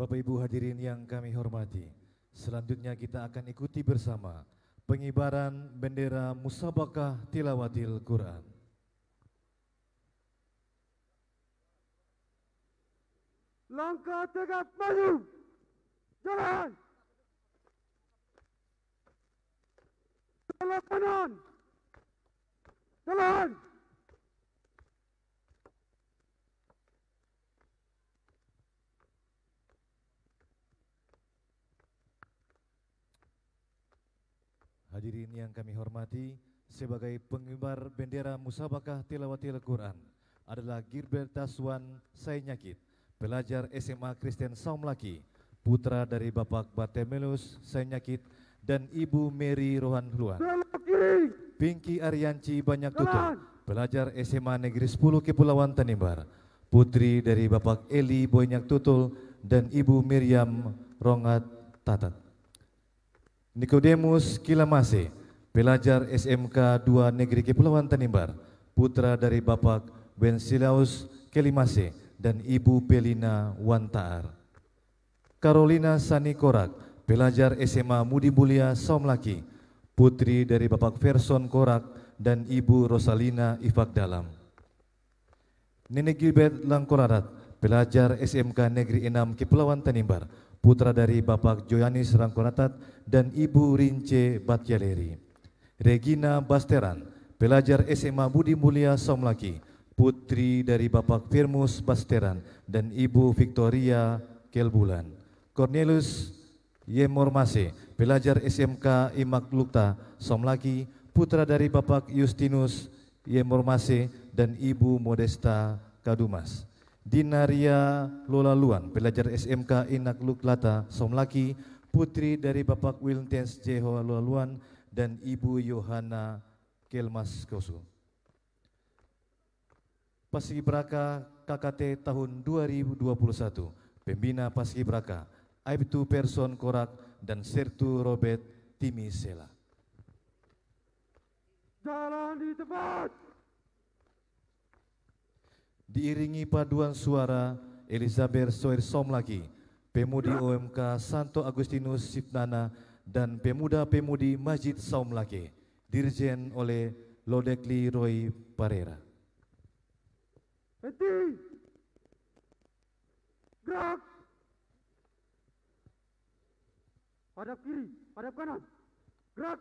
Bapak Ibu hadirin yang kami hormati, selanjutnya kita akan ikuti bersama pengibaran bendera Musabakah Tilawatil Quran. Langkah tegap maju, jalan, belok kanan, jalan. Hadirin yang kami hormati, sebagai pengibar bendera Musabakah Tilawatil Quran adalah Gilbert Taswan Sainyakit, pelajar SMA Kristen Saumlaki, putra dari Bapak Bartemelus Sainyakit dan Ibu Mary Rohan Luan. Belok kiri, Pinky Arianci Banyak Tutul, jalan. pelajar SMA Negeri 10 Kepulauan Tanimbar, putri dari Bapak Eli Banyak Tutul dan Ibu Miriam Rongat Tatat. Nikodemus Kilamase, pelajar SMK 2 Negeri Kepulauan Tanimbar, putra dari Bapak Wensilaus Kelimase dan Ibu Pelina Wantaar. Carolina Sani Korak, pelajar SMA Mudi Mulia Saumlaki, putri dari Bapak Verson Korak dan Ibu Rosalina Ifak Dalam. Nenek Gilbert Langkorarat, pelajar SMK Negeri 6 Kepulauan Tanimbar, putra dari Bapak Joyanis Rangkoratat dan Ibu Rince Batyaleri. Regina Basteran, pelajar SMA Budi Mulia Saumlaki, putri dari Bapak Firmus Basteran dan Ibu Victoria Kelbulan. Cornelius Yemormase, pelajar SMK Imak Lukta Saumlaki, putra dari Bapak Justinus Yemormase dan Ibu Modesta Kadumas. Dinaria Lolaluan, pelajar SMK Inak Luklata Saumlaki, putri dari Bapak Wiltens Jeho Lolaluan dan Ibu Yohana Kelmas Kosu. Paskibraka KKT tahun 2021, pembina Paskibraka Aibtu Person Korak dan Sertu Robert Timisela. Jalan di tempat. Diiringi paduan suara Elizabeth Soir Saumlaki, Pemudi OMK Santo Agustinus Sipnana dan Pemuda-Pemudi Masjid Saumlaki, dirjen oleh Lodekli Roy Parera. Henti. Gerak. Hadap kiri, hadap kanan. Gerak.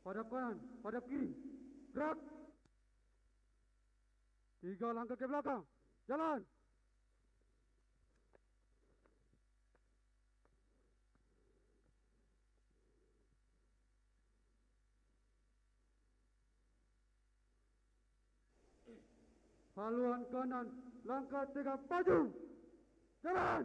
Hadap kanan, hadap kiri. Gerak. 3 langkah ke belakang. Jalan. Haluan kanan, langkah tegak maju. Jalan.